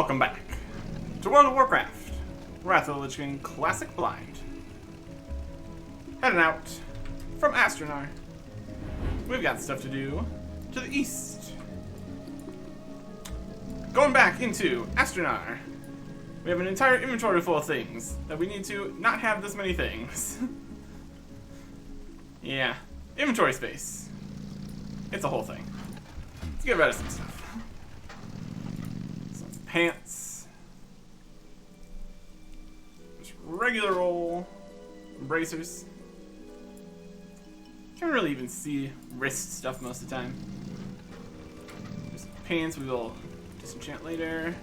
Welcome back to World of Warcraft, Wrath of the Lich King Classic Blind. Heading out from Astronar. We've got stuff to do to the east. Going back into Astronar, we have an entire inventory full of things that we need to not have this many things. Yeah, inventory space. It's a whole thing. Let's get rid of some stuff. Some pants. Just regular old bracers. Can't really even see wrist stuff most of the time. Just pants we will disenchant later.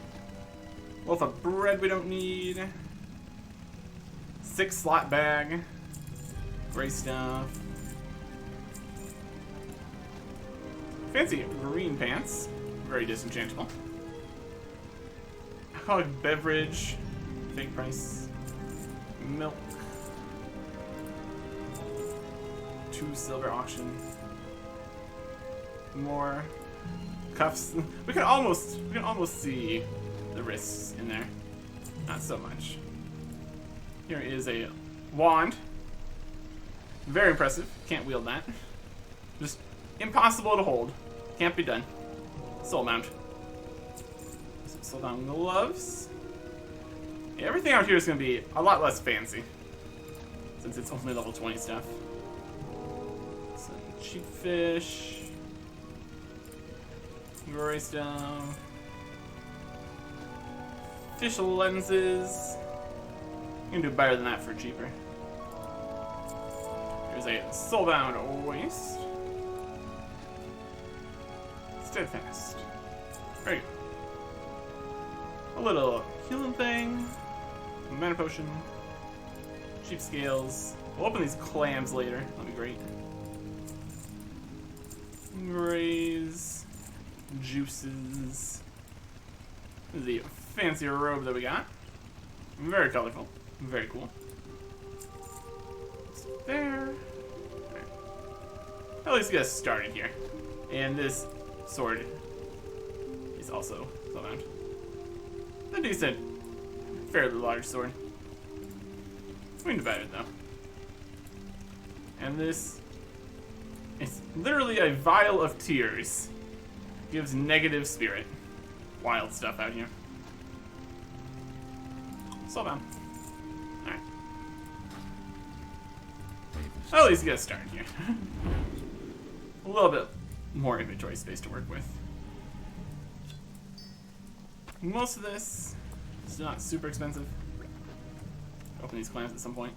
Loaf of bread we don't need. 6-slot bag. Gray stuff. Fancy green pants. Very disenchantable. Alcoholic beverage. Fake price. Milk. 2 silver auction. More cuffs. We can almost see the wrists in there. Not so much. Here is a wand. Very impressive. Can't wield that. Just impossible to hold. Can't be done. Soul mount. Some soul mount gloves. Yeah, everything out here is going to be a lot less fancy, since it's only level 20 stuff. Some cheap fish. Gray stuff. Fish lenses. You can do better than that for cheaper. There's a soulbound waist. Steadfast. Very good. A little healing thing. Mana potion. Cheap scales. We'll open these clams later. That'll be great. Grays. Juices. This is the fancy robe that we got. Very colorful. Very cool. There. Right. At least get us started here. And this sword is also soulbound. A decent, fairly large sword. We can divide it though. And this is literally a vial of tears. Gives negative spirit. Wild stuff out here. Soulbound. Alright. At least get us started here. A little bit more inventory space to work with. Most of this is not super expensive. Open these clams at some point.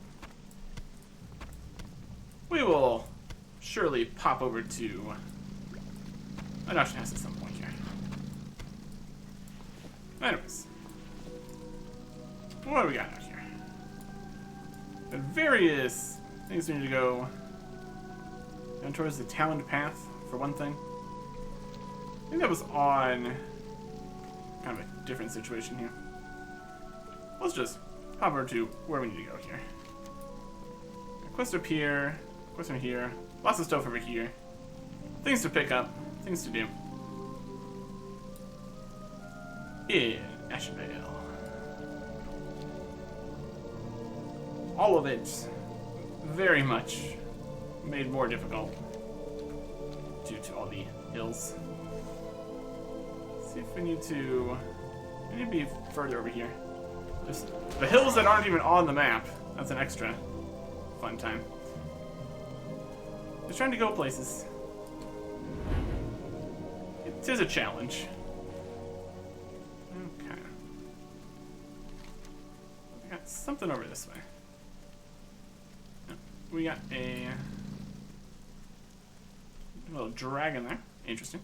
We will surely pop over to Anachronist at some point here. Anyways. What do we got out here? The various things we need to go down towards the Taloned Path, for one thing. I think that was on kind of a different situation here. Let's just hop over to where we need to go here. Quest up here, quest over here, lots of stuff over here. Things to pick up, things to do. In Ashenvale. All of it very much made more difficult due to all the hills. Let's see if we need to be further over here. Just the hills that aren't even on the map. That's an extra fun time. Just trying to go places. It is a challenge. Okay. We got something over this way. We got a little dragon there. Interesting.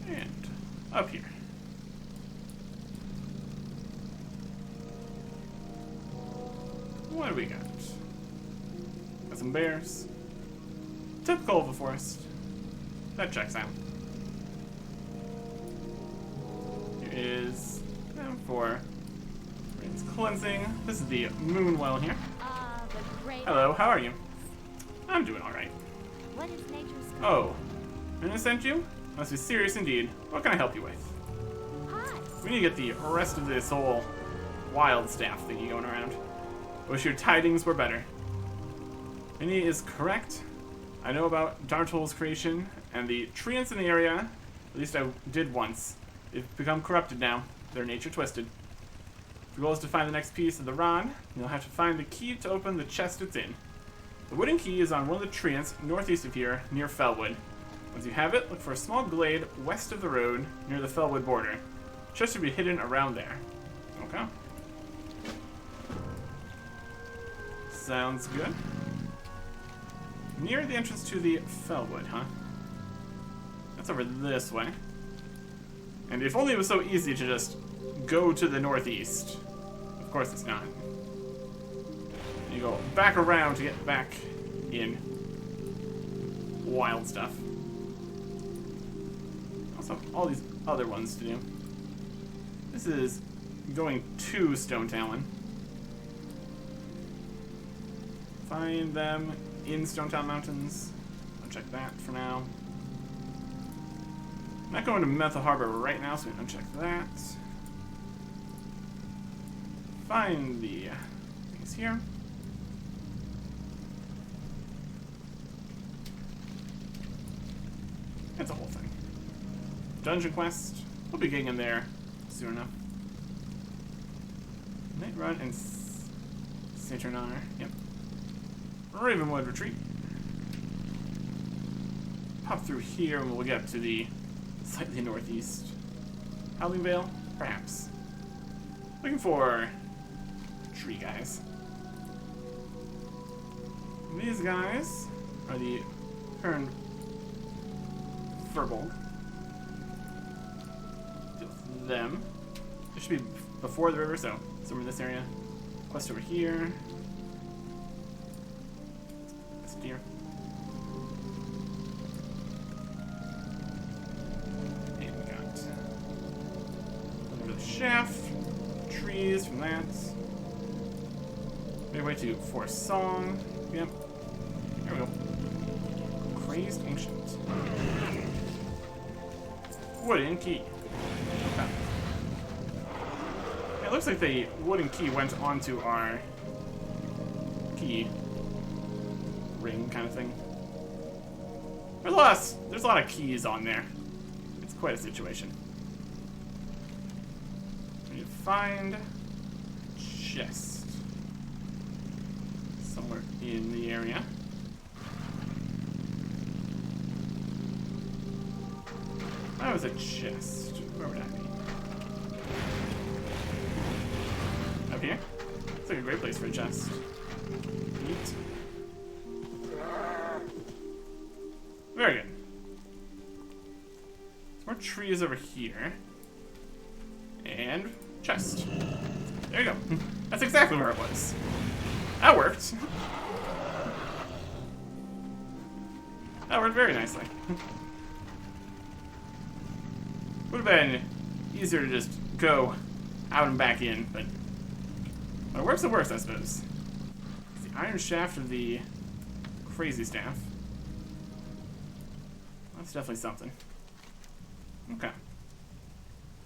And up here. What do we got? Got some bears. Typical of a forest. That checks out. Here is for Rain's cleansing. This is the moon well here. Hello, how are you? I'm doing alright. What is nature's code? Oh, and I sent you? Must be serious indeed. What can I help you with? Hi. We need to get the rest of this whole wild staff thingy going around. Wish your tidings were better. Minnie is correct. I know about Dartol's creation, and the treants in the area, at least I did once. They've become corrupted now, their nature twisted. The goal is to find the next piece of the rod. You'll have to find the key to open the chest it's in. The wooden key is on one of the treants northeast of here, near Fellwood. Once you have it, look for a small glade west of the road, near the Fellwood border. The chest should be hidden around there. Okay. Sounds good. Near the entrance to the Fellwood, huh? That's over this way. And if only it was so easy to just go to the northeast. Of course it's not. You go back around to get back in. Wild stuff. Also, all these other ones to do. This is going to Stone Talon. Find them in Stone Talon Mountains. I'll check that for now. I'm not going to Methyl Harbor right now, so I'm going to uncheck that. Find the things here. That's a whole thing. Dungeon quest. We'll be getting in there soon enough. Night Run and Saturnar. Yep. Ravenwood Retreat. Pop through here and we'll get up to the slightly northeast. Howling Vale? Perhaps. Looking for tree guys. These guys are the current Furbolg. Deal with them. It should be before the river, so somewhere in this area. Quest over here. That's a deer. And we got over the shaft. Trees from that. Midway to Forest Song. Yep. There we go. Crazed Ancient. Wooden key. Okay. It looks like the wooden key went onto our key ring kind of thing. There's a lot of keys on there. It's quite a situation. We need to find chest somewhere in the area. That was a chest. Where would that be? Up here? It's like a great place for a chest. Neat. Very good. Some more trees over here. And chest. There you go. That's exactly where it was. That worked. That worked very nicely. Would have been easier to just go out and back in, but when it works, it works, I suppose. It's the iron shaft of the crazy staff. That's definitely something. Okay.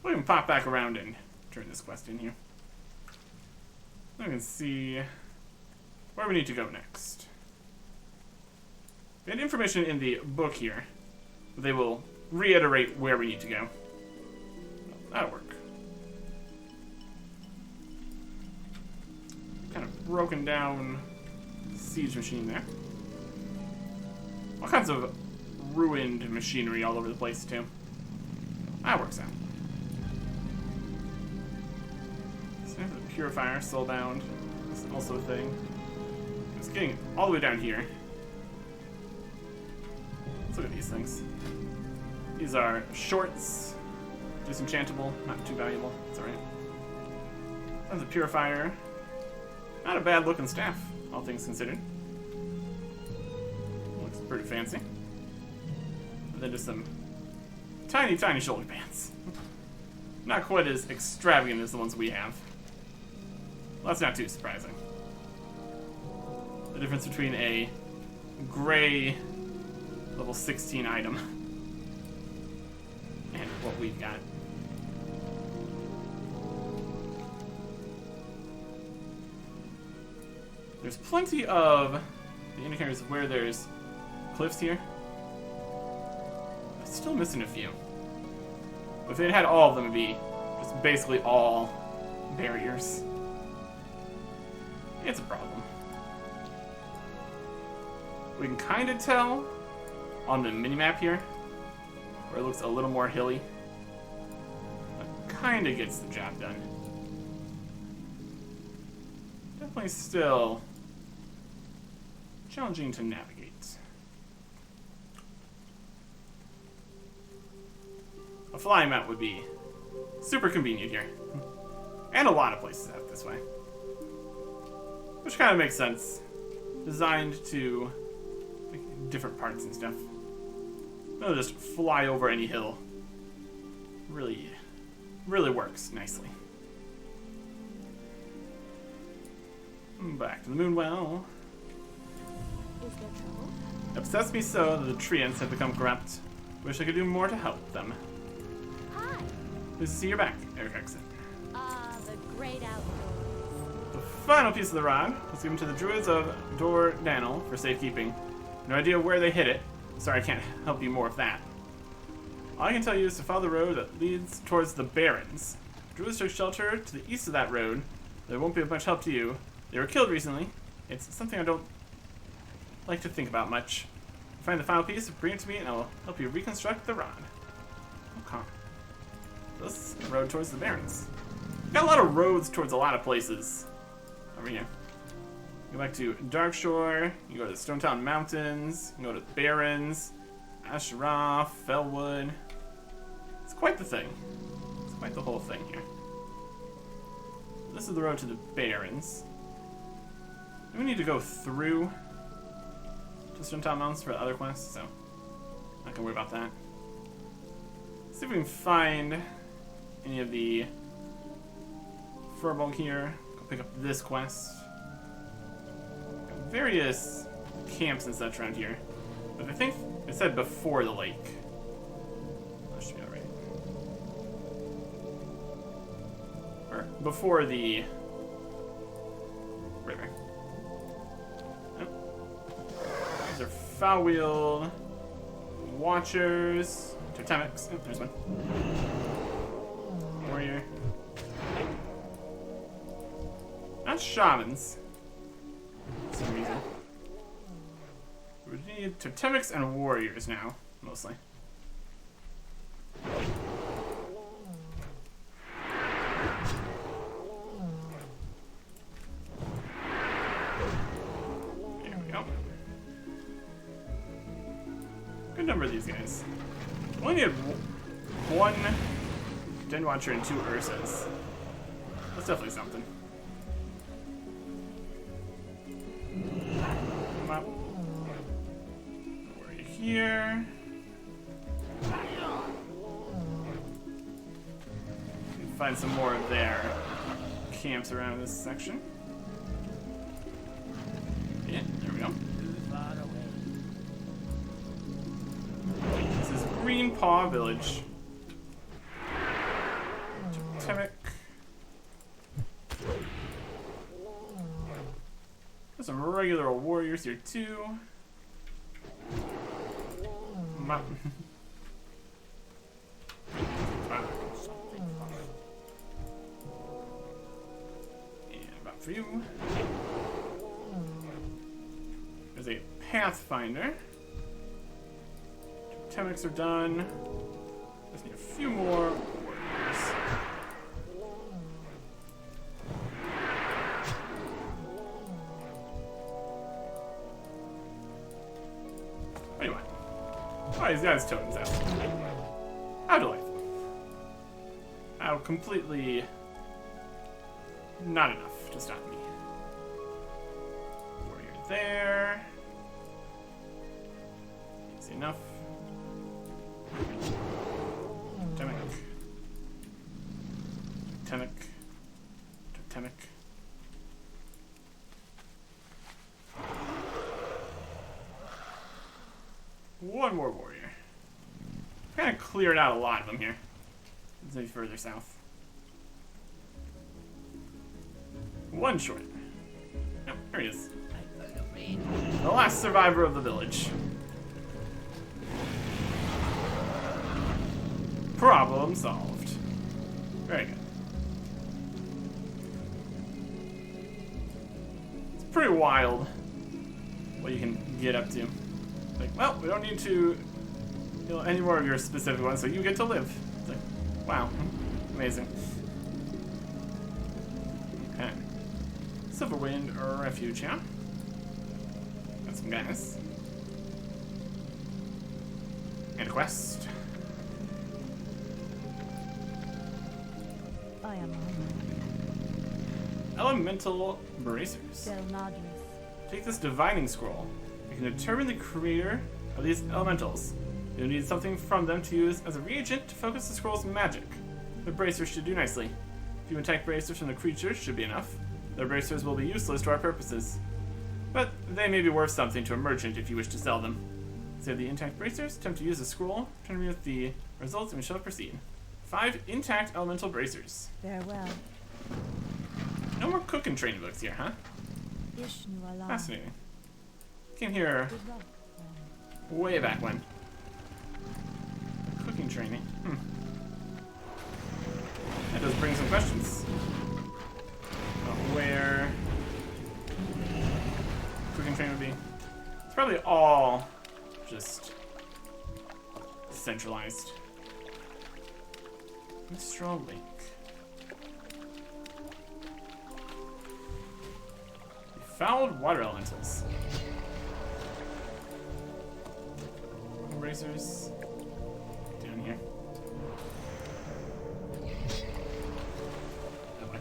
We can pop back around and turn this quest in here. I can see where we need to go next. We had information in the book here. They will reiterate where we need to go. That'll work. Kind of broken down siege machine there. All kinds of ruined machinery all over the place too. That works out. So we have the purifier, soulbound. This is also a thing. It's getting all the way down here. Let's look at these things. These are shorts. Disenchantable, not too valuable. It's alright. That's a purifier. Not a bad looking staff, all things considered. Looks pretty fancy. And then just some tiny, tiny shoulder pads. Not quite as extravagant as the ones we have. Well, that's not too surprising. The difference between a gray level 16 item and what we've got. There's plenty of the indicators of where there's cliffs here. I'm still missing a few. If they had all of them, it'd be just basically all barriers. It's a problem. We can kind of tell on the minimap here, where it looks a little more hilly. That kind of gets the job done. Definitely still challenging to navigate. A flying mount would be super convenient here. And a lot of places out this way. Which kind of makes sense. Designed to make different parts and stuff. They'll just fly over any hill. Really works nicely. Back to the moon well. Is there trouble? Obsessed me so that the treants have become corrupt. Wish I could do more to help them. Hi. Pleased to see you're back, Eric Exit. The great outdoors. The final piece of the rod was given to the druids of Dor Danel for safekeeping. No idea where they hid it. Sorry, I can't help you more with that. All I can tell you is to follow the road that leads towards the Barrens. Druids took shelter to the east of that road. There won't be of much help to you. They were killed recently. It's something I don't like to think about much. Find the final piece, bring it to me, and I'll help you reconstruct the rod. Okay. This is the road towards the Barrens. Got a lot of roads towards a lot of places over here. Go back to Darkshore, you go to the Stonetown Mountains, you go to the Barrens, Asheroth, Felwood. It's quite the thing. It's quite the whole thing here. This is the road to the Barrens. We need to go through to Stonetown Mountains for the other quests, so not gonna worry about that. See if we can find any of the Furball here. Go pick up this quest. Got various camps and such around here, but I think it said before the lake. That should be alright. Or before the river. These are foul-wheeled watchers, totemics. Oh, there's one. Warrior. Not shamans. For some reason. We need totemics and warriors now, mostly. There we go. Good number of these guys. We only need one Den Watcher and 2 Ursas. That's definitely something. Come up. Where are you here? Find some more of their camps around this section. Yeah, there we go. This is Green Paw Village. Totemic. There's some regular warriors here too. Mountain. And about for you. There's a Pathfinder. Totemics are done. Just need a few more warriors. Anyway. Oh, he's got his totems out. How delightful. How completely not enough to stop me. Warrior there. Easy enough. Totemic. Totemic. Totemic. One more warrior. kind of cleared out a lot of them here. Let's move further south. One short. Oh, there he is. The last survivor of the village. Problem solved. Very good. It's pretty wild what you can get up to. Like, well, we don't need to kill any more of your specific ones, so you get to live. It's like, wow, amazing. Okay. Silverwind Refuge, yeah? Got some guys. And a quest. I am Elemental Bracers. Take this divining scroll. You can determine the creator of these elementals. You'll need something from them to use as a reagent to focus the scroll's magic. The bracers should do nicely. A few attack bracers from the creatures should be enough. Their bracers will be useless to our purposes. But they may be worth something to a merchant if you wish to sell them. Save the intact bracers, attempt to use the scroll, turn me with the results, and we shall proceed. 5 intact elemental bracers. Farewell. No more cooking training books here, huh? Fascinating. Came here way back when. Cooking training. That does bring some questions. Where cooking training would be. It's probably all just centralized. Mistral Lake. Fouled water elementals. Bracers. Down here. That way.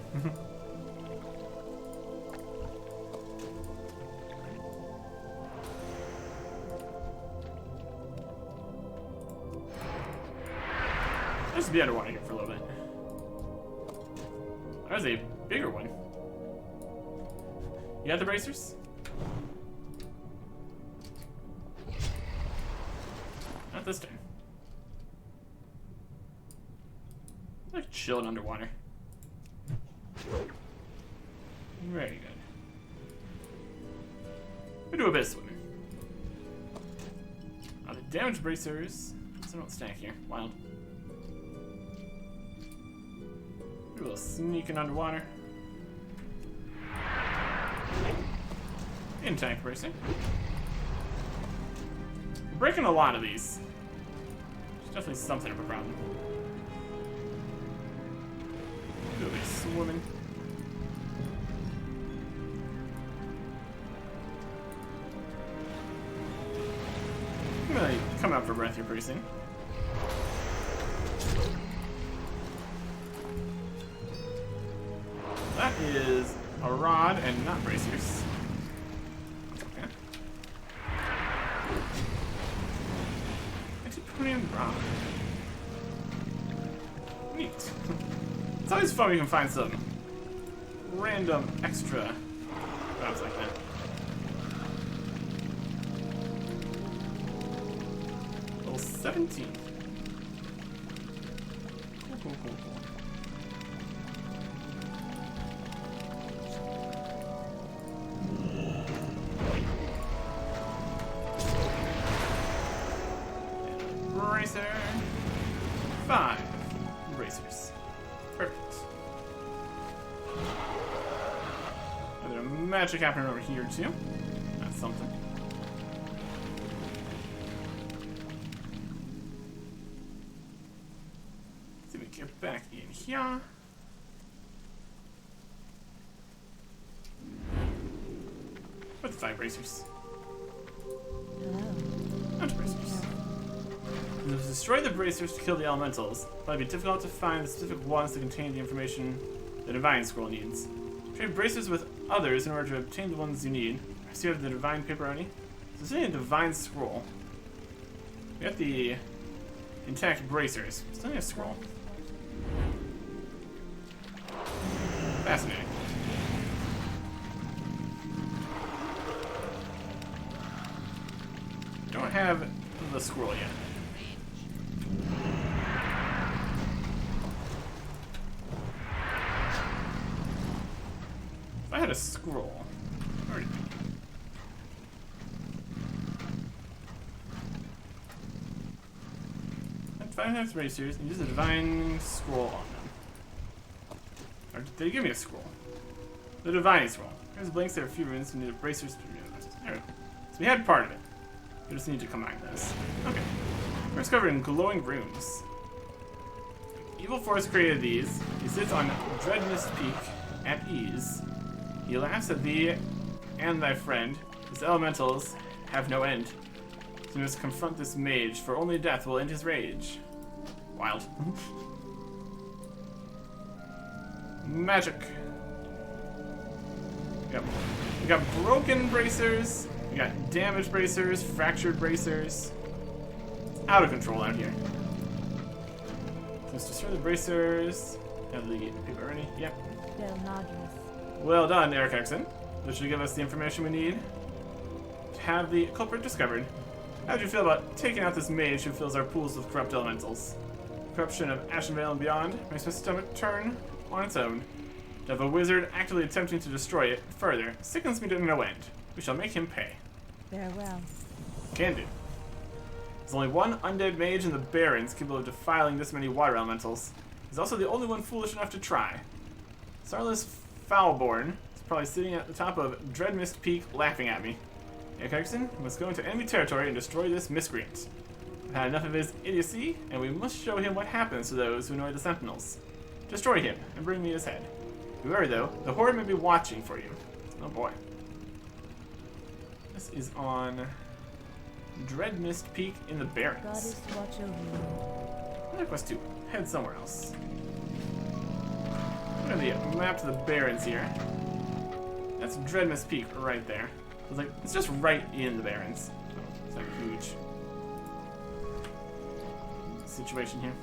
Let's just be underwater here for a little bit. That was a bigger one. You got the bracers? Not this time. Like chilling underwater. Very good. We do a bit of swimming. The damage bracers. So don't stack here. Wild. Do a little sneaking underwater. Intact bracing. We're breaking a lot of these. There's definitely something of a problem. Do a bit of swimming. I'm gonna come out for breath here pretty soon. That is a rod and not bracers. Okay. Antiquarian rod. Neat. It's always fun when you can find some random extra rods like that. Level 17. Cool. Bracer. 5 bracers. Perfect. A bit of magic happening over here too. That's something. Let's see if we can get back in here. With the 5 bracers. Bunch of bracers. You must destroy the bracers to kill the elementals, but it'd be difficult to find the specific ones that contain the information the Divine Scroll needs. Trade bracers with others in order to obtain the ones you need. So you have the Divine Paperoni. So this is a Divine Scroll. We got the intact bracers. Still need a scroll. Fascinating. Don't have the scroll yet. had a scroll. Where did it go? Five times racers and use the divine scroll on them. Or did they give me a scroll? The divine scroll. There's blanks there, a few runes, we need a bracers to there we go. So we had part of it. We just need to combine those. Okay. First covered in glowing runes. Evil Force created these. He sits on Dreadmist Peak at ease. He laughs at thee and thy friend. His elementals have no end. So we must confront this mage, for only death will end his rage. Wild. Magic. We got broken bracers. We got damaged bracers, fractured bracers. Out of control out here. So let's destroy the bracers. Have the paper ready? Yep. Well done, Eric Exon. This should give us the information we need to have the culprit discovered. How do you feel about taking out this mage who fills our pools with corrupt elementals? Corruption of Ashenvale and beyond makes my stomach turn on its own. To have a wizard actively attempting to destroy it further sickens me to no end. We shall make him pay. Farewell. Can do. There's only one undead mage in the Barrens capable of defiling this many water elementals. He's also the only one foolish enough to try. Starless Foulborn is probably sitting at the top of Dreadmist Peak laughing at me. Erickson must go into enemy territory and destroy this miscreant. I've had enough of his idiocy, and we must show him what happens to those who annoy the Sentinels. Destroy him, and bring me his head. Beware though, the Horde may be watching for you. Oh boy. This is on Dreadmist Peak in the Barrens. Goddess watch over you. Another quest 2. Head somewhere else. Look at the map to the Barrens here. That's Dreadmist Peak right there. It's just right in the Barrens. It's like a huge situation here.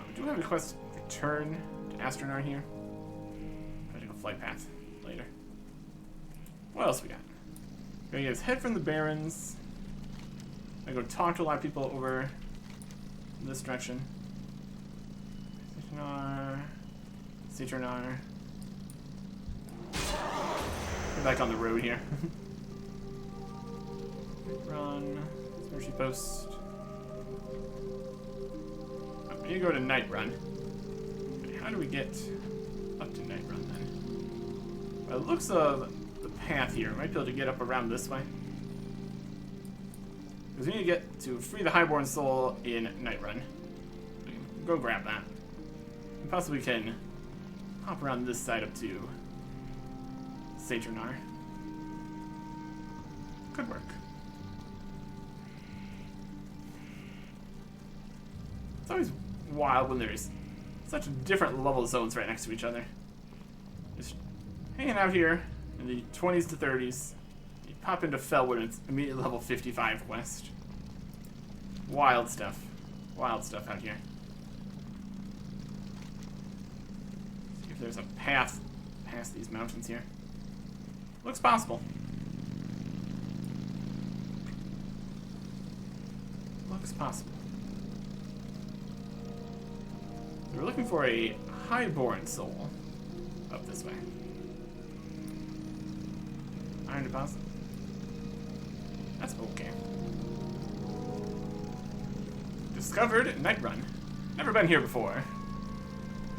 We do have a quest return to Astronar here. I'll take a flight path later. What else we got? We're gonna get his head from the Barrens. I'm gonna go talk to a lot of people over this direction. Citronar. Get back on the road here. Run. Where's she post? Oh, we need to go to Night Run. Okay, how do we get up to Night Run then? By the looks of the path here, we might be able to get up around this way. Because we need to get to free the Highborn Soul in Night Run. We can go grab that. And possibly can hop around this side up to Saturnar. Could work. It's always wild when there's such different level zones right next to each other. Just hanging out here in the 20s to 30s. You pop into Felwood and it's immediately level 55 quest. Wild stuff. Wild stuff out here. See if there's a path past these mountains here. Looks possible. Looks possible. We're looking for a Highborn Soul up this way. Iron deposit. That's okay. Discovered Night Run. Never been here before.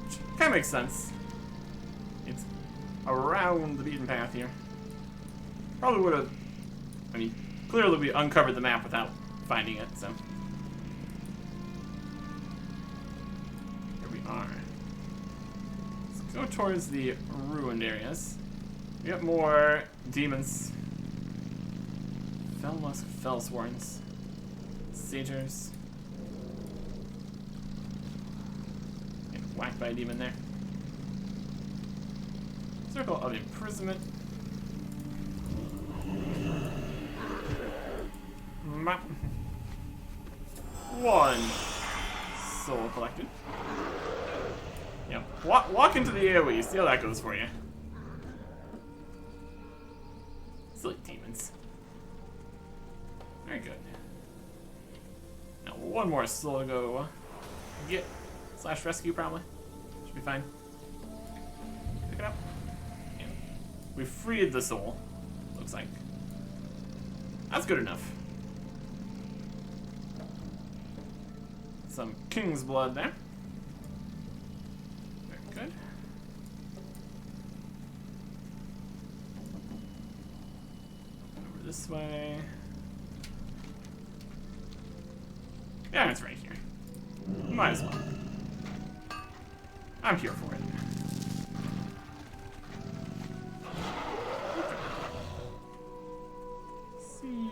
Which kind of makes sense. It's around the beaten path here. Probably would have, I mean, clearly we uncovered the map without finding it, so. Here we are. Let's go towards the ruined areas. We got more demons. Fellmusk, Fellsworns, Satyrs. Get whacked by a demon there. Circle of Imprisonment. Map. One soul collected. Yep. Walk into the AoE, see how that goes for you. Silly demons. Very good. Now one more soul to go get / rescue probably. Should be fine. Pick it up. We freed the soul. Looks like. That's good enough. Some king's blood there. Very good. Over this way. Yeah, it's right here. Might as well. I'm here for it. Let's see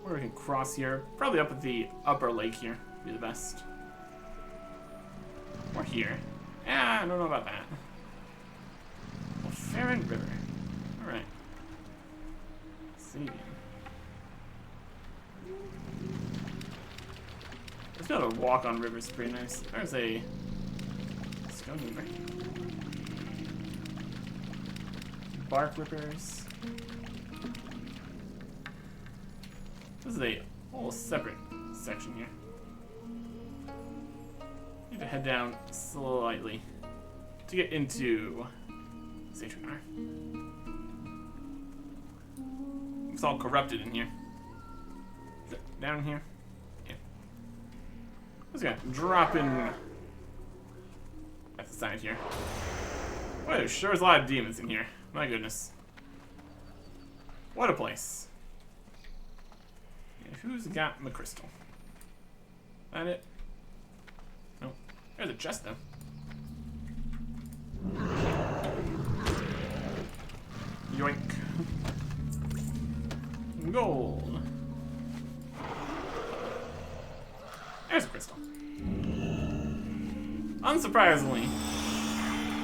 where we can cross here. Probably up at the upper lake here. Be the best. Or here. Yeah, I don't know about that. Well, Farron River. Alright. See. Just be able to walk on rivers pretty nice. There's a skeleton right here. Bark rippers. This is a whole separate section here. Need to head down slightly to get into Satrinar. It's all corrupted in here. Is it down here? Yeah. I'm just gonna drop in at the side here. Boy, there sure is a lot of demons in here. My goodness. What a place. And who's got my crystal? That it? No. There's a chest though. Yoink. Gold. There's a crystal. Unsurprisingly,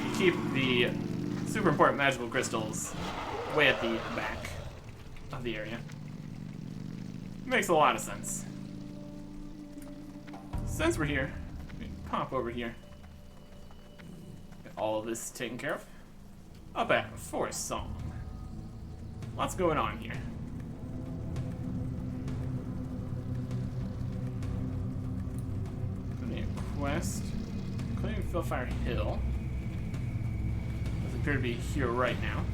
you keep the super important magical crystals way at the back of the area. Makes a lot of sense. Since we're here, we can pop over here. Get all of this taken care of. Up at Forest Song. Lots going on here. Quest. Claiming Fellfire Hill. Doesn't appear to be here right now.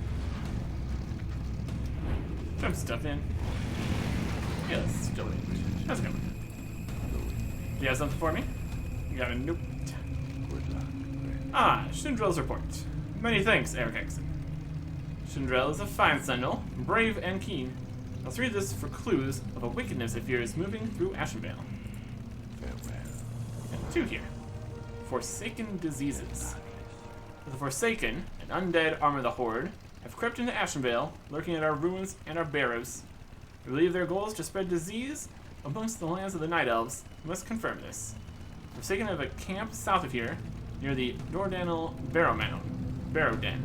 Jump stuff in. Yeah, let's do it. How's it going? Do you have something for me? You got a note. Ah, Shindrell's report. Many thanks, Eric Exon. Shindrell is a fine sentinel, brave and keen. Let's read this for clues of a wickedness it fears moving through Ashenvale. Two here. Forsaken diseases. The Forsaken, an undead arm of the Horde, have crept into Ashenvale, lurking at our ruins and our barrows. We believe their goal is to spread disease amongst the lands of the Night Elves. We must confirm this. Forsaken have a camp south of here, near the Nordanel Barrow Den,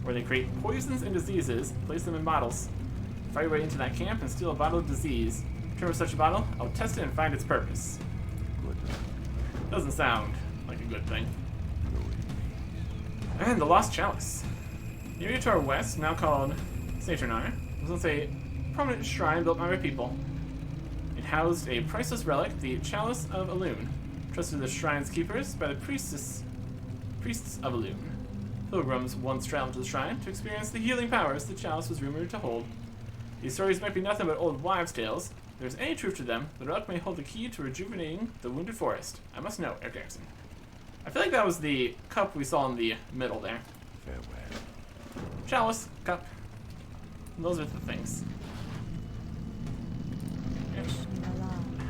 where they create poisons and diseases, place them in bottles. Fight your way into that camp and steal a bottle of disease. Return with such a bottle, I'll test it and find its purpose. Doesn't sound like a good thing. And the Lost Chalice. The area to our west, now called Satrinar, was once a prominent shrine built by my people. It housed a priceless relic, the Chalice of Elune, trusted to the shrine's keepers by the priests of Elune. Pilgrims once traveled to the shrine to experience the healing powers the chalice was rumored to hold. These stories might be nothing but old wives' tales. If there's any truth to them, the relic may hold the key to rejuvenating the wounded forest. I must know, Eric Erickson. I feel like that was the cup we saw in the middle there. Farewell. Chalice, cup. Those are the things.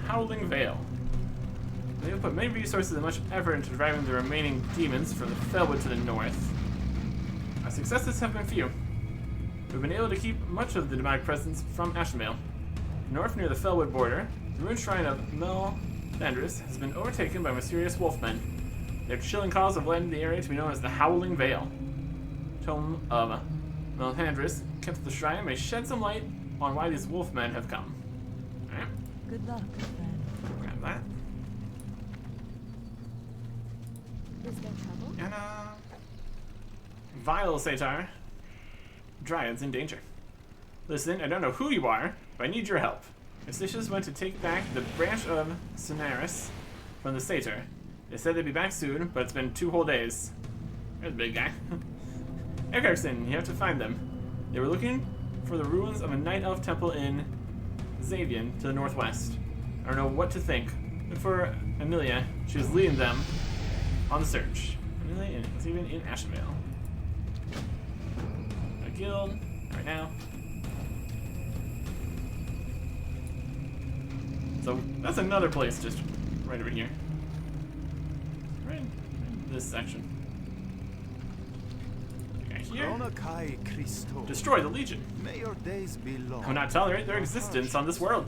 Howling Vale. They have put many resources and much effort into driving the remaining demons from the Fellwood to the north. Our successes have been few. We've been able to keep much of the demonic presence from Ashenvale. North near the Fellwood border, the ruined shrine of Melthandris has been overtaken by mysterious wolfmen. Their chilling calls have led the area to be known as the Howling Vale. Tome of Melthandris, kept at the shrine, may shed some light on why these wolfmen have come. Alright. Good luck, friend. Grab that. Is there trouble? And Vile Satar. Dryads in danger. Listen, I don't know who you are, but I need your help. Mistitious went to take back the branch of Cineris from the Satyr. They said they'd be back soon, but it's been 2 whole days. There's a big guy. Erickson, you have to find them. They were looking for the ruins of a night elf temple in Xavian to the northwest. I don't know what to think. Look for Amelia. She was leading them on the search. Amelia is even in Ashenvale. A guild right now. So that's another place just right over here. Right in this section. Here. Destroy the Legion. May your days be long. I will not tolerate their existence on this world.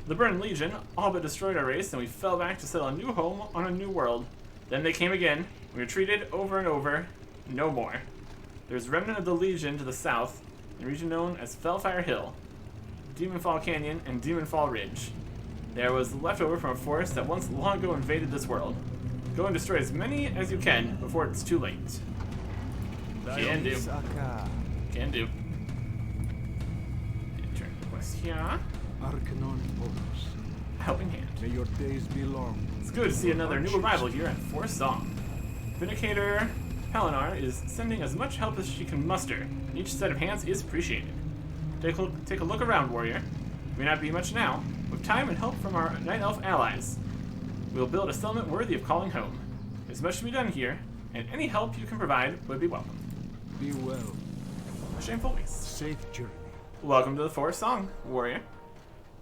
The Burning Legion all but destroyed our race, and we fell back to settle a new home on a new world. Then they came again. We retreated over and over. No more. There's a remnant of the Legion to the south, in a region known as Fellfire Hill, Demonfall Canyon, and Demonfall Ridge. There was leftover from a forest that once long ago invaded this world. Go and destroy as many as you can before it's too late. Can do. Can do. Enter quest here. Helping hand. May your days be long. It's good to see another new arrival here at Forest Song. Vindicator Pelinar is sending as much help as she can muster, and each set of hands is appreciated. Take a look around, warrior. May not be much now. With time and help from our Night Elf allies, we will build a settlement worthy of calling home. There's much to be done here, and any help you can provide would be welcome. Be well. A shameful waste. Safe journey. Welcome to the Forest Song, warrior.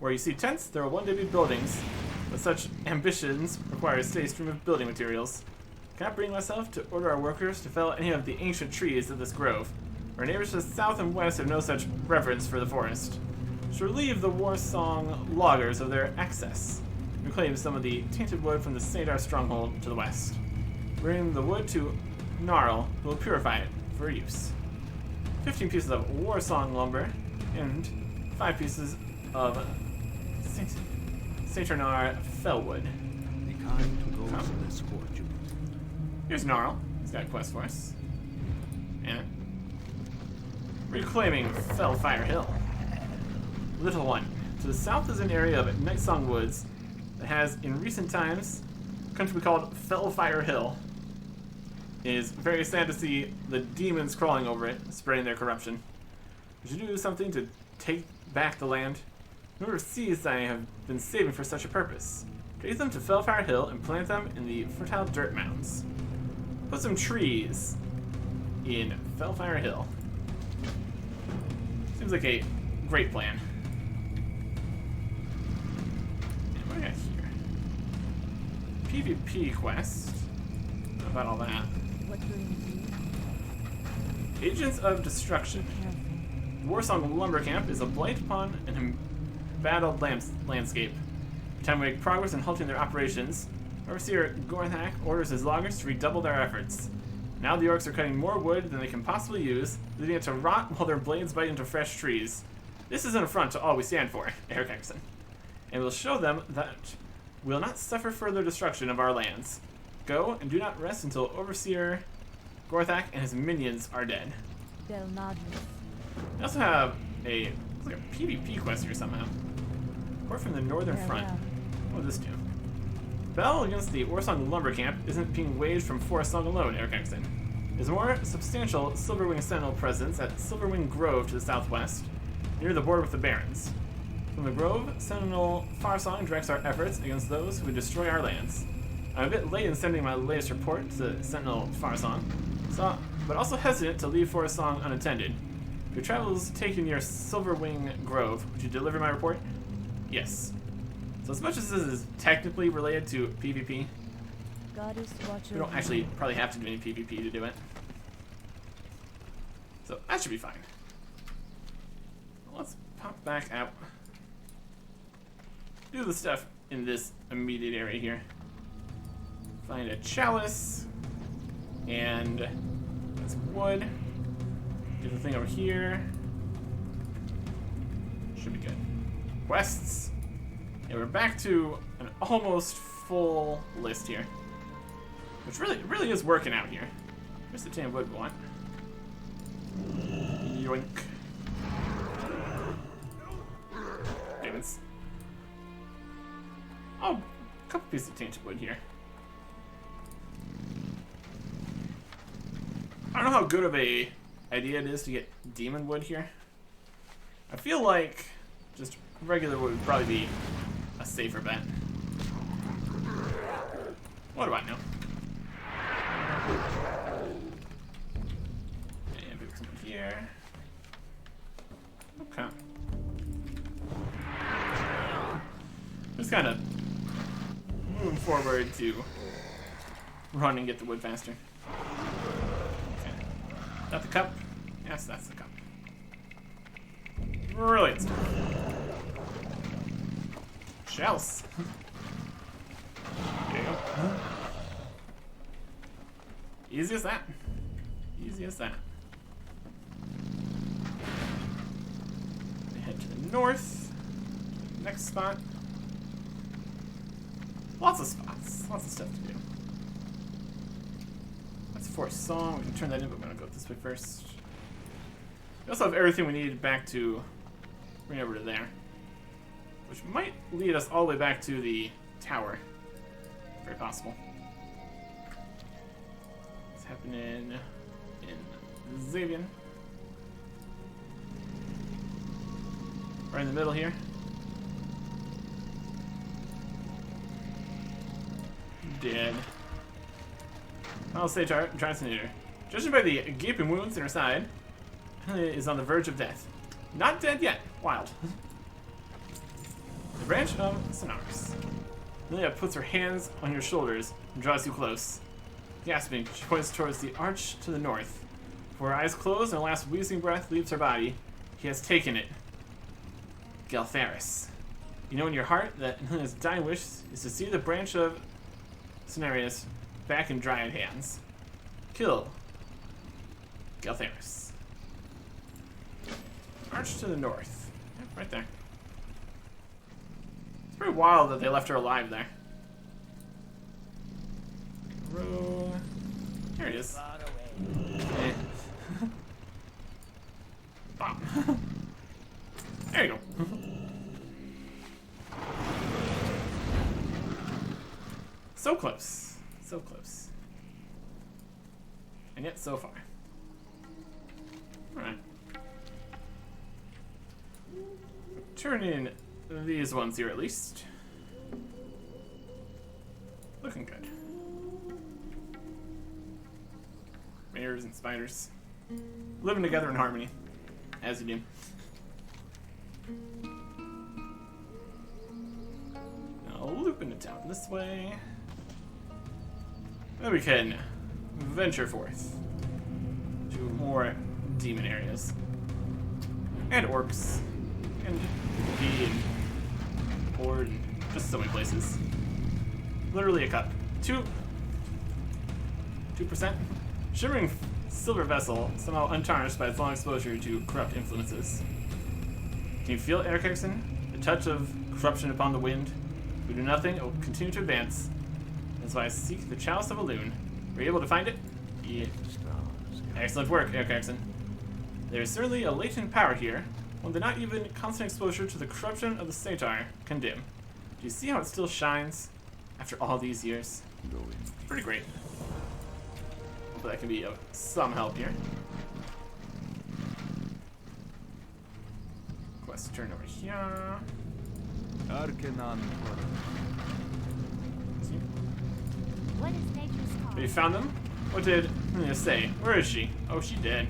Where you see tents, there will one day be buildings, but such ambitions require a steady stream of building materials. I cannot bring myself to order our workers to fell any of the ancient trees of this grove. Our neighbors to the south and west have no such reverence for the forest. Should relieve the War Song loggers of their excess. Reclaim some of the tainted wood from the Sadar stronghold to the west. Bring the wood to Gnarl, who will purify it for use. 15 pieces of War Song lumber, and 5 pieces of Saturnar Fellwood. Be kind to those less fortunate. Here's Gnarl. He's got a quest for us. And reclaiming Fellfire Hill. Little one. To the south is an area of Nightsong Woods that has, in recent times, come to be called Fellfire Hill. It is very sad to see the demons crawling over it, spreading their corruption. We should do something to take back the land. Number of seeds I have been saving for such a purpose. Take them to Fellfire Hill and plant them in the fertile dirt mounds. Put some trees in Fellfire Hill. Seems like a great plan. And what do we got here? PvP quest. How about all that? What will you do? Agents of Destruction. Careful. Warsong Lumber Camp is a blight upon an embattled landscape. Every time we make progress in halting their operations, Overseer Gorthak orders his loggers to redouble their efforts. Now the orcs are cutting more wood than they can possibly use, leaving it to rot while their blades bite into fresh trees. This is an affront to all we stand for, Eric Exon. And we'll show them that we'll not suffer further destruction of our lands. Go and do not rest until Overseer Gorthak and his minions are dead. Del Nadris. We also have a, looks like a PvP quest here somehow. Report from the northern front. What does this do? Battle against the Warsong Lumber Camp isn't being waged from Forest Song alone, Eric Exton. There's a more substantial Silverwing Sentinel presence at Silverwing Grove to the southwest, near the border with the Barrens. From the Grove, Sentinel Farsong directs our efforts against those who would destroy our lands. I'm a bit late in sending my latest report to Sentinel Farsong, but also hesitant to leave Forest Song unattended. If your travels take you near Silverwing Grove, would you deliver my report? Yes. So as much as this is technically related to PvP, Goddess Watcher. we don't actually probably have to do any PvP to do it. So that should be fine. Let's pop back out. Do the stuff in this immediate area here. Find a chalice. And that's wood. Do the thing over here. Should be good. Quests. And we're back to an almost full list here. Which really is working out here. Where's the tin wood we want? Yoink. Demons. Oh, a couple pieces of tainted wood here. I don't know how good of a idea it is to get demon wood here. I feel like just regular wood would probably be a safer bet. What do I know? And maybe something here. Okay. Just kind of moving forward to run and get the wood faster. Okay. Is that the cup? Yes, that's the cup. Brilliant. Shells. There you go. Easy as that. Easy as that. We head to the north. Next spot. Lots of spots. Lots of stuff to do. That's Forest Song. We can turn that in, but we're gonna go this way first. We also have everything we need back to bring over to there. Which might lead us all the way back to the tower. Very possible. It's happening in Xavian. Right in the middle here. Dead. I'll say Transnator. Judging by the gaping wounds in her side, is on the verge of death. Not dead yet. Wild. The branch of Sonaris. Lilia puts her hands on your shoulders and draws you close. Gasping, she points towards the arch to the north. For her eyes close and her last wheezing breath leaves her body, he has taken it. Galtharis. You know in your heart that his dying wish is to see the branch of Sonaris back in Dryad hands. Kill Galtharis. Arch to the north. Yep, right there. It's pretty wild that they left her alive there. Row. Here it is. Eh. Bop. There you go. So close. So close. And yet so far. Alright. Turn in these ones here at least. Looking good. Bears and spiders. Living together in harmony. As you do. Now loop into town this way. Then we can venture forth to more demon areas. And orcs. And bee and horde and just so many places. Literally a cup. 2%. Shimmering silver vessel, somehow untarnished by its long exposure to corrupt influences. Can you feel it, Eric Erickson? The touch of corruption upon the wind? We do nothing, it will continue to advance. That's why I seek the chalice of Elune. Were you able to find it? Yeah. Excellent work, Eric Erickson. There is certainly a latent power here, one that not even constant exposure to the corruption of the Satar can dim. Do you see how it still shines after all these years? Pretty great. Hopefully that can be of some help here. Quest turn over here. What is nature's call? Have you found them? What did Hylia say? Where is she? Oh, she dead.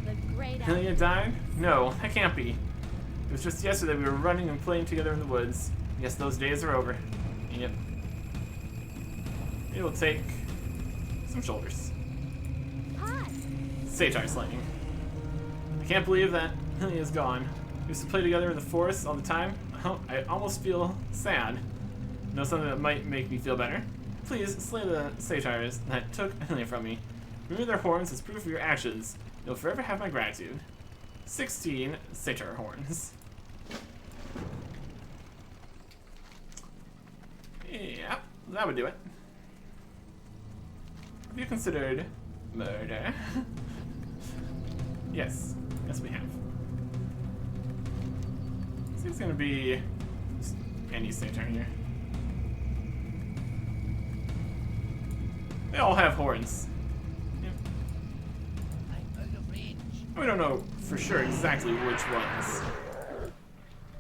The great Hylia died? No, that can't be. It was just yesterday we were running and playing together in the woods. I guess those days are over. Yep. It will take some shoulders. Hi. Satar slaying. I can't believe that Hylia is gone. We used to play together in the forest all the time. I almost feel sad. Know something that might make me feel better? Please slay the Satars that took Hylia from me. Remove their horns as proof of your actions. You'll forever have my gratitude. 16 Satar horns. Yeah, that would do it. Have you considered murder? Yes. Yes, we have. I think it's gonna be just any Satar here. They all have horns. Yep. We don't know for sure exactly which ones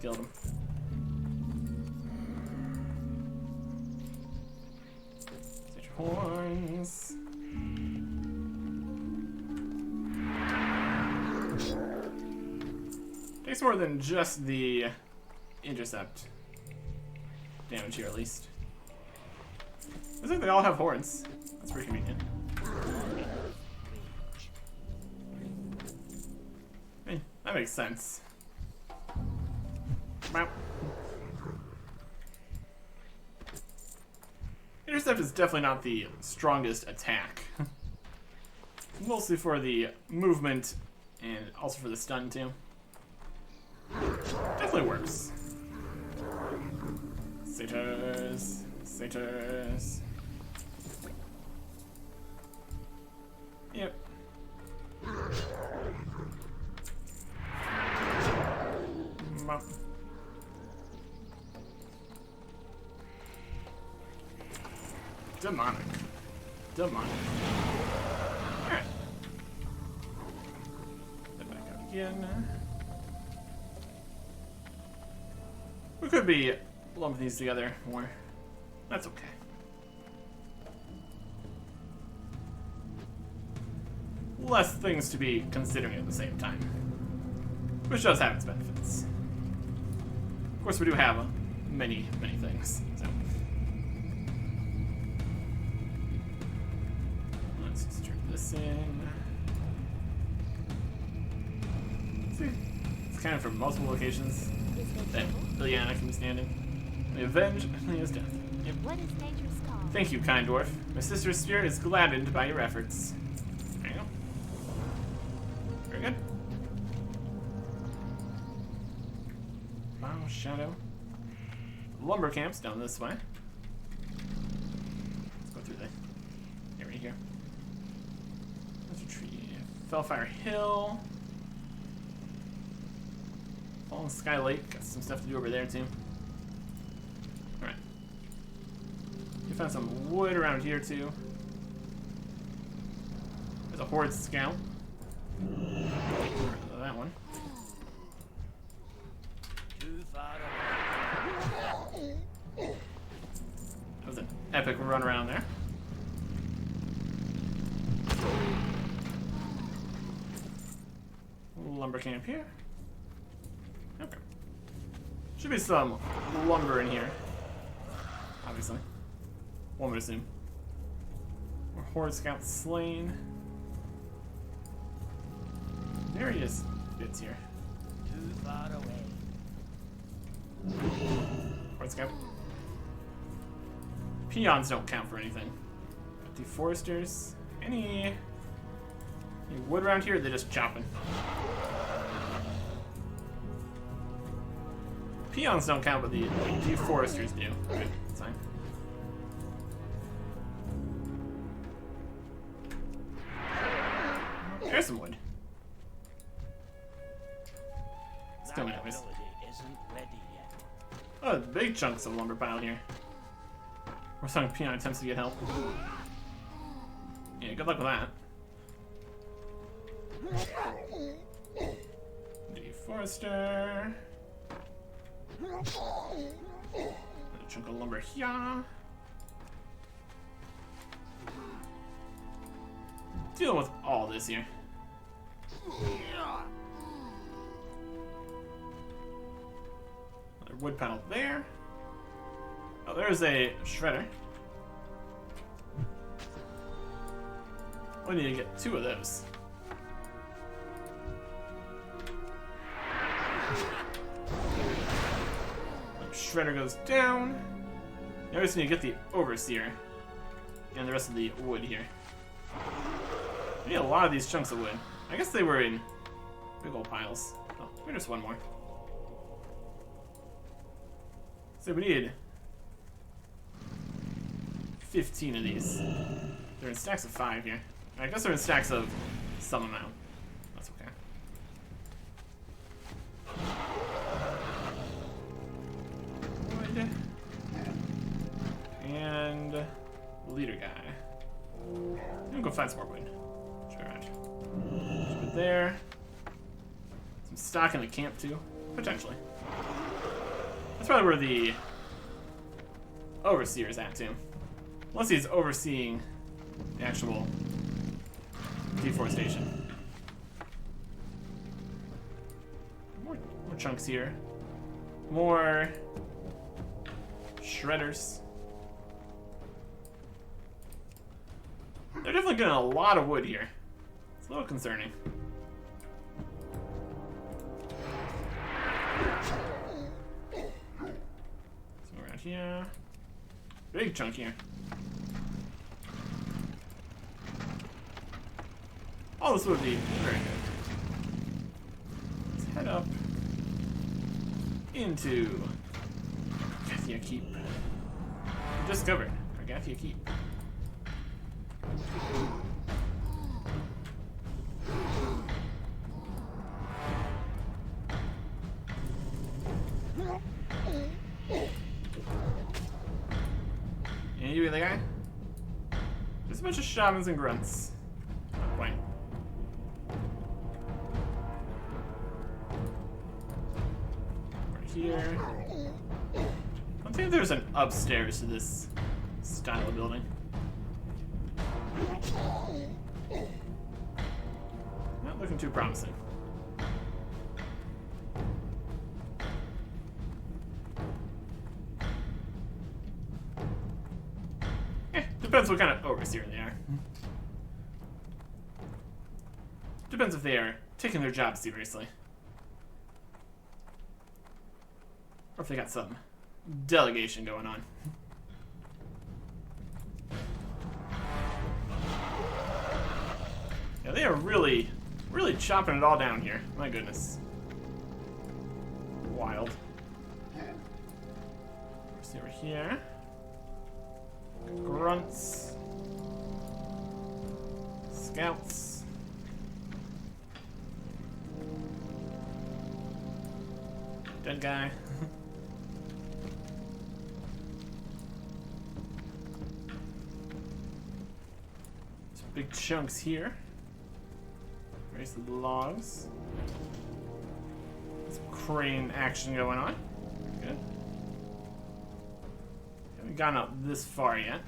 killed him. Set your horns. Takes more than just the intercept damage here, at least. Looks like they all have horns. That's pretty convenient. Hey, that makes sense. Wow. Intercept is definitely not the strongest attack. Mostly for the movement and also for the stun too. Definitely works. Satyrs. Satyrs. Yep. Demonic. Demonic. Alright. Head back out again. We could be lumping these together more. That's okay. Less things to be considering at the same time. Which does have its benefits. Of course, we do have many, many things. So. Let's just turn this in. See? It's kind of from multiple locations that Liliana can be standing. The avenge Leo's death. Yep. What is nature's call? Thank you, kind dwarf. My sister's spirit is gladdened by your efforts. There you go. Very good. Wow, shadow. Lumber camps down this way. Let's go through the area here. There's a tree. Fellfire Hill. Fallen Sky Lake. Got some stuff to do over there too. Alright. You found some wood around here too. There's a Horde Scout. That one. That was an epic run around there. Lumber camp here. Okay. Should be some lumber in here. Obviously. One would assume. More Horde Scouts slain. Various bits here. Too far away. Horde Scout. Peons don't count for anything. Deforesters. Any wood around here? They're just chopping. Peons don't count, but the deforesters do. Okay, that's fine. There's some wood. Still That nice. ability isn't ready yet. Oh, big chunks of lumber piled here. We're starting peon attempts to get help. Yeah, good luck with that. Deforester. Another chunk of lumber here. Dealing with all this here. Another wood pile there. Oh, there's a shredder. We need to get 2 of those. Shredder goes down. Now we just need to get the Overseer and the rest of the wood here. We need a lot of these chunks of wood. I guess they were in big old piles. Oh, maybe just one more. So we need 15 of these. They're in stacks of 5 here. I guess they're in stacks of some amount. That's okay. Wood. And leader guy. I'm gonna go find some more wood. Sure, right. Put it there. Some stock in the camp too, potentially. That's probably where the overseer is at too. Unless he's overseeing the actual deforestation. More chunks here. More shredders. They're definitely getting a lot of wood here. It's a little concerning. So around here. Big chunk here. All this would be very good. Let's head up into Gargathia Keep. Discovered Gargathia Keep. And you be the guy? Just a bunch of shamans and grunts. Point. Right here. I don't think there's an upstairs to this style of building. Not looking too promising. Depends what kind of overseer they are. Depends if they are taking their job seriously. Or if they got some delegation going on. Yeah, they are really chopping it all down here. My goodness. Wild. See over here. Grunts. Scouts. Dead guy. Some big chunks here. Race of the logs. Some crane action going on. Good. Haven't gone up this far yet.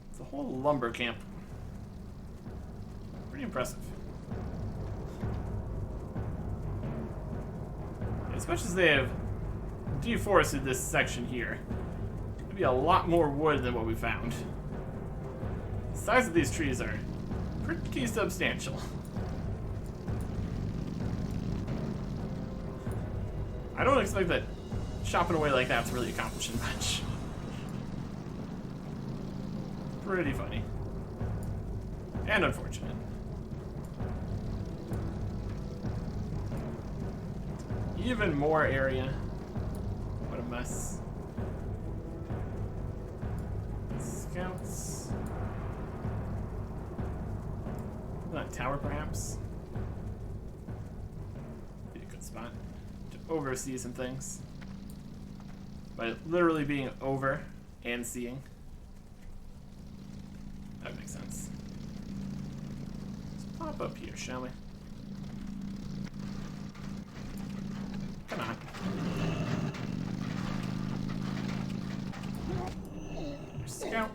It's a whole lumber camp. Pretty impressive. As much as they have deforested this section here, there'll be a lot more wood than what we found. The size of these trees are pretty substantial. I don't expect that chopping away like that's really accomplishing much. Pretty funny. And unfortunate. Even more area. What a mess. Scouts. That tower, perhaps. Be a good spot to oversee some things. By literally being over and seeing. That would make sense. Let's pop up here, shall we? Come on. Scout.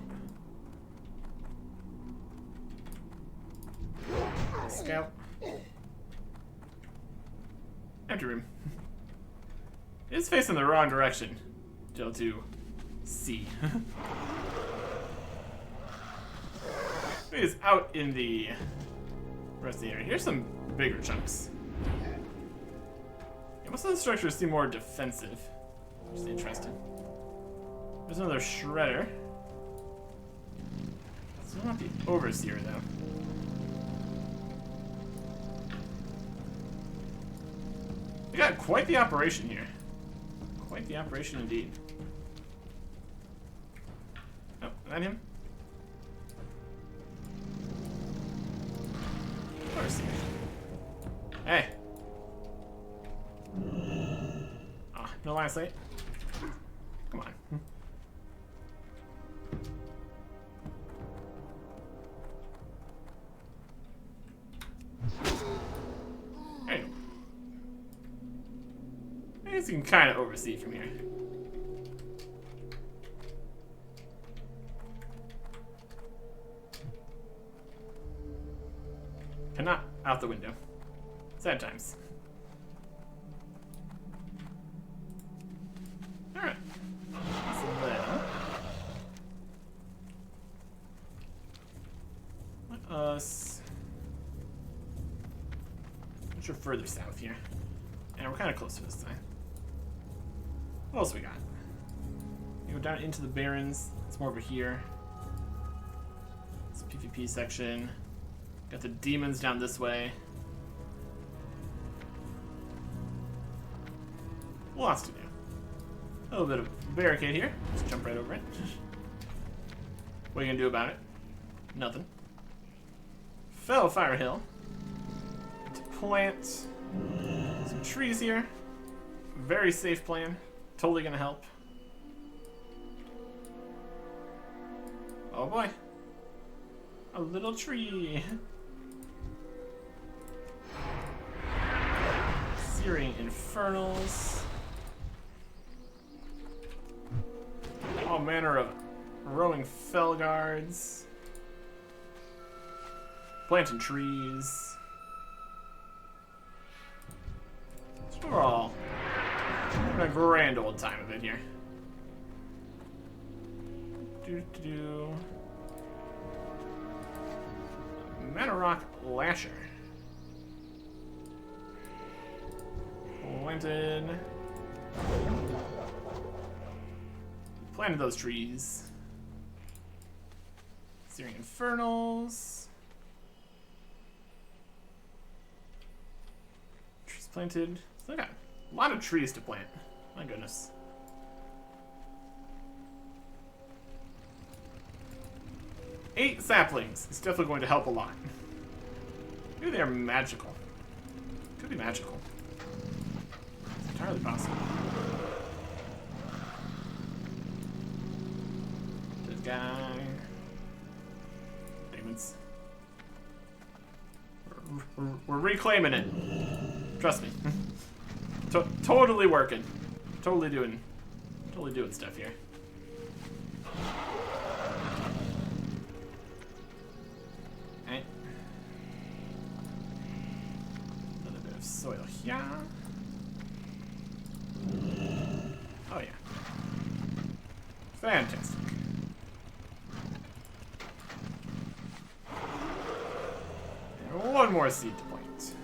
Scout. Empty room. It's facing the wrong direction. To see. It's out in the rest of the area. Here's some bigger chunks. Yeah, most of the structures seem more defensive, which is interesting. There's another shredder. Still not the overseer though. They got quite the operation here. Quite the operation indeed. Oh, is that him? Overseer. Hey. Ah, no line of sight. Come on. guess you can kind of oversee from here. Cannot out the window. Sad times. Alright. So then, let us. Which are further south here. And we're kind of close to this time. What else we got? You go down into the Barrens. It's more over here. It's a PvP section. Got the demons down this way. Lots to do. A little bit of barricade here. Let's jump right over it. What are you gonna do about it? Nothing. Fellfire Hill. To plant some trees here. Very safe plan. Totally gonna help. Oh boy. A little tree. Searing Infernals. All manner of roaming fell guards. Planting trees. So we're all having a grand old time of it here. Manorock Lasher. Planted those trees. Searing Infernals. Trees planted. So I got a lot of trees to plant. My goodness. Eight saplings. It's definitely going to help a lot. Maybe they are magical. Could be magical. It's entirely possible. This guy. Demons. We're reclaiming it. Trust me. Totally working. Totally doing stuff here. Okay. Another bit of soil here. Oh yeah. Fantastic. And one more seed to plant.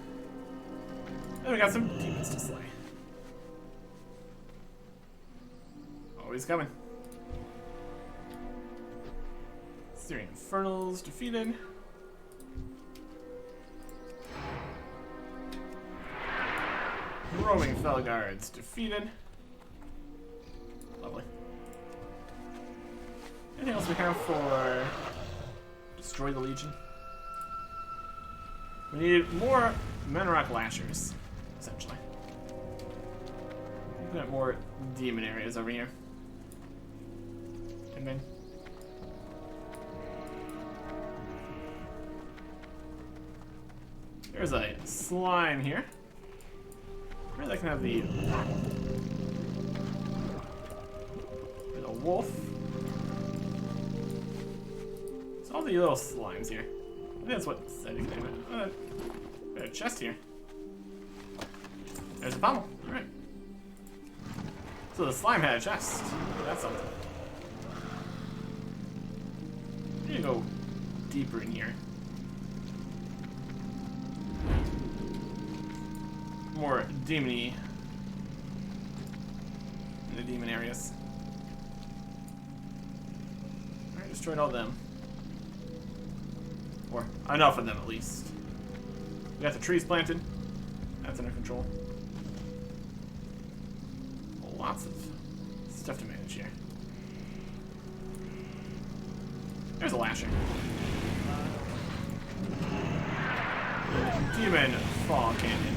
Then we got some demons to slay. Always coming. Searing Infernals defeated. Roaming Fell Guards defeated. Lovely. Anything else we have for Destroy the Legion? We need more Manorock Lashers, essentially. We've got more demon areas over here. And then there's a slime here. Maybe I can have the there's a wolf. It's all the little slimes here. I think that's what said you can name it. Got a chest here. There's a pommel. Alright. So the slime had a chest. That's something. I need to go deeper in here. More demon-y in the demon areas. Alright, destroyed all them. Or enough of them at least. We got the trees planted. That's under control. Lots of stuff to manage here. There's a Lasher. Demon Fall Canyon.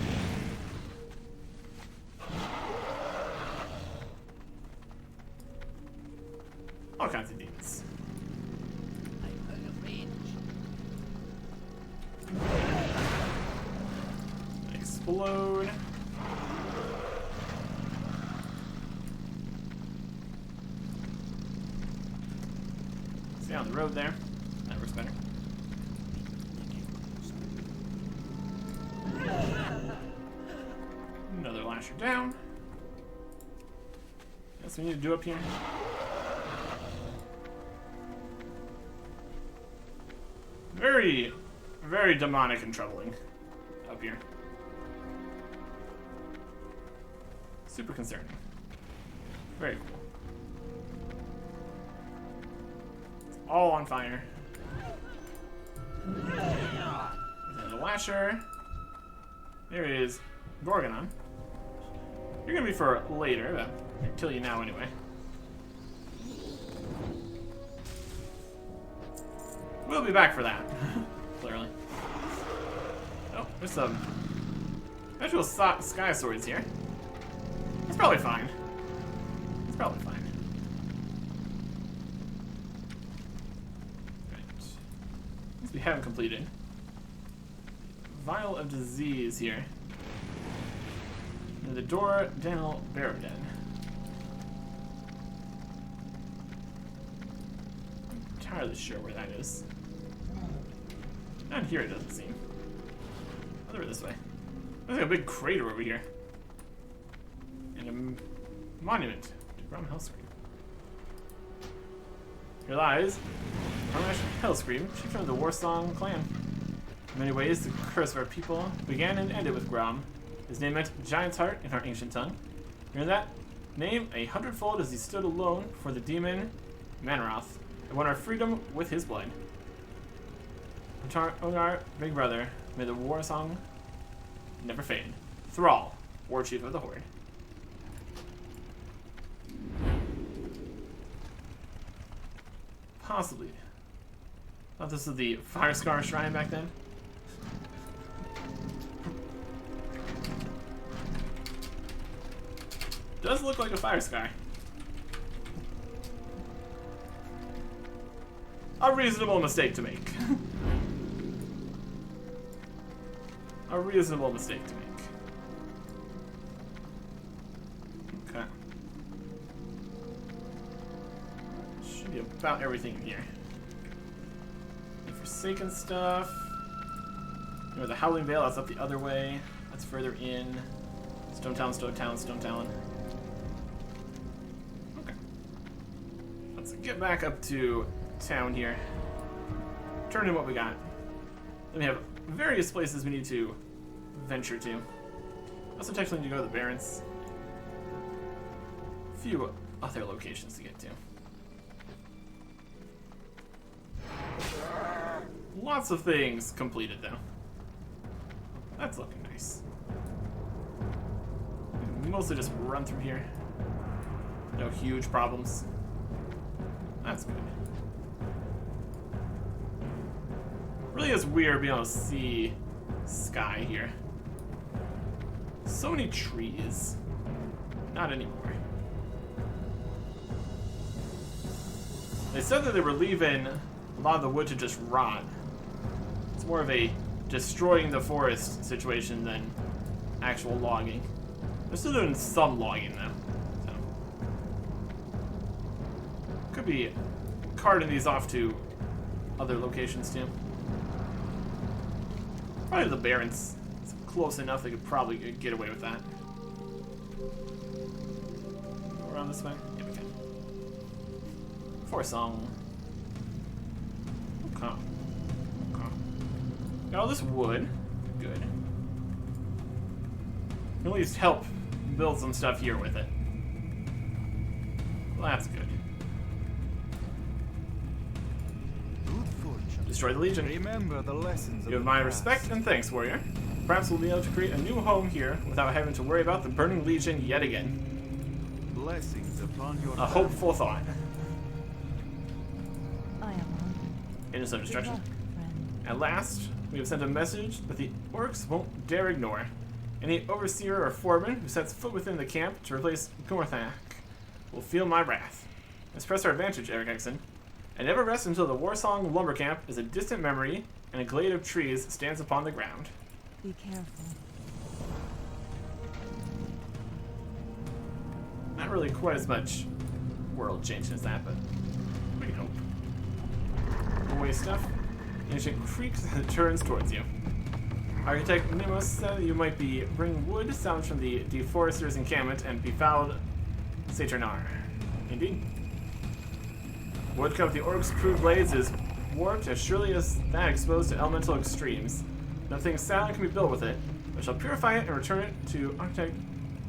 All kinds of demons. I'm out of range. Explode. down the road there. That works better. Another lasher down. Guess we need to do up here. Very, very demonic and troubling up here. Super concerning. Very cool. It's all on fire. There's a lasher. There is Gorgonon. You're gonna be for later, but I can kill you now anyway. We'll be back for that. Clearly. Oh, there's some actual sky swords here. It's probably fine. It's probably fine. Right. Things we haven't completed. Vial of disease here. And the door Daniel Baroden. I'm entirely sure where that is. Down here it doesn't seem. Over this way. There's like a big crater over here. And a monument to Grom Hellscream. Here lies Grommash Hellscream, chieftain of the Warsong clan. In many ways, the curse of our people began and ended with Grom. His name meant giant's heart in our ancient tongue. Hearing that name 100-fold as he stood alone before the demon Manoroth and won our freedom with his blood. Onar, big brother, may the war song never fade. Thrall, war chief of the Horde. Possibly. Thought this was the Firescar Shrine back then. Does look like a Firescar. A reasonable mistake to make. A reasonable mistake to make. Okay. Should be about everything in here. The Forsaken stuff. You know, the Howling Vale, that's up the other way. That's further in. Stone Talon, Stone Talon, Stone Talon. Okay. Let's get back up to town here. Turn in what we got. Then we have various places we need to venture to. Also technically need to go to the Barrens. A few other locations to get to. Lots of things completed though. That's looking nice. Mostly just run through here. No huge problems. That's good. Really is weird being able to see sky here. So many trees. Not anymore. They said that they were leaving a lot of the wood to just rot. It's more of a destroying the forest situation than actual logging. They're still doing some logging though. So. Could be carting these off to other locations too. Probably the Barrens. It's close enough they could probably get away with that. Go around this way? Yeah, we can. Forsong. Okay. Okay. Got all this wood. Good. Can at least help build some stuff here with it. Well, that's good. Destroy the Legion. Remember the lessons. You have my respect and thanks, warrior. Perhaps we'll be able to create a new home here without having to worry about the burning Legion yet again. Blessings upon your A hopeful thought. I am honored. Innocent Good destruction. luck, friend. At last, we have sent a message that the orcs won't dare ignore. Any overseer or foreman who sets foot within the camp to replace Gorthak will feel my wrath. Let's press our advantage, Eric Exon. And never rest until the Warsong lumber camp is a distant memory and a glade of trees stands upon the ground. Be careful. Not really quite as much world change as that, but we can hope. away stuff. Ancient creek that turns towards you. Architect Nemos said you might be bringing wood salvaged from the deforester's encampment and befouled Saturnar. Indeed. Wood cut with the orc's crude blades is warped as surely as that exposed to elemental extremes. Nothing sound can be built with it, but shall purify it and return it to Architect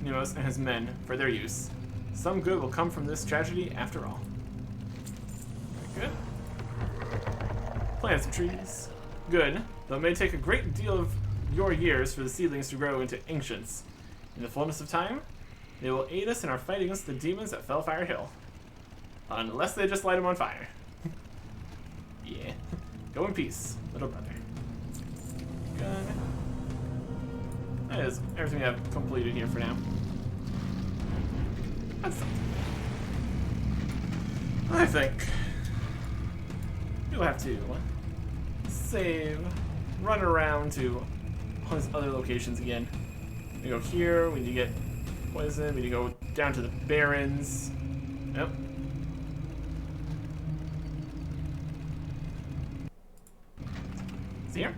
Nemos and his men for their use. Some good will come from this tragedy after all. Very good. Plant some trees. Good, though it may take a great deal of your years for the seedlings to grow into ancients. In the fullness of time, they will aid us in our fight against the demons at Fellfire Hill. Unless they just light them on fire. Yeah. Go in peace, little brother. Good. That is everything I've completed here for now. That's something. I think we'll have to save, run around to all these other locations again. We go here, we need to get poison, we need to go down to the Barrens. Yep. Is he here?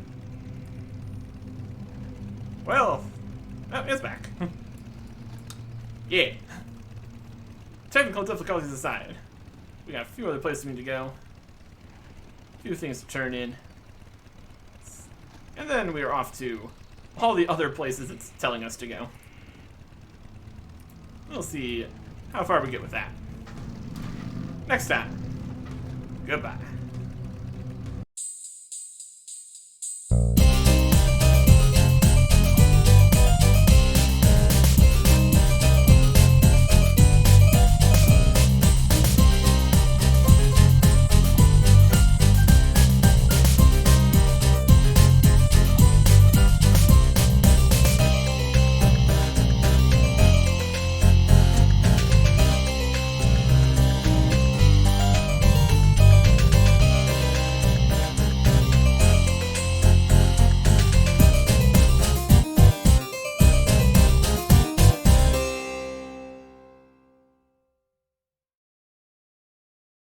Well, oh, it's back. Yeah. Technical difficulties aside, we got a few other places we need to go. A few things to turn in. And then we are off to all the other places it's telling us to go. We'll see how far we get with that. Next time. Goodbye.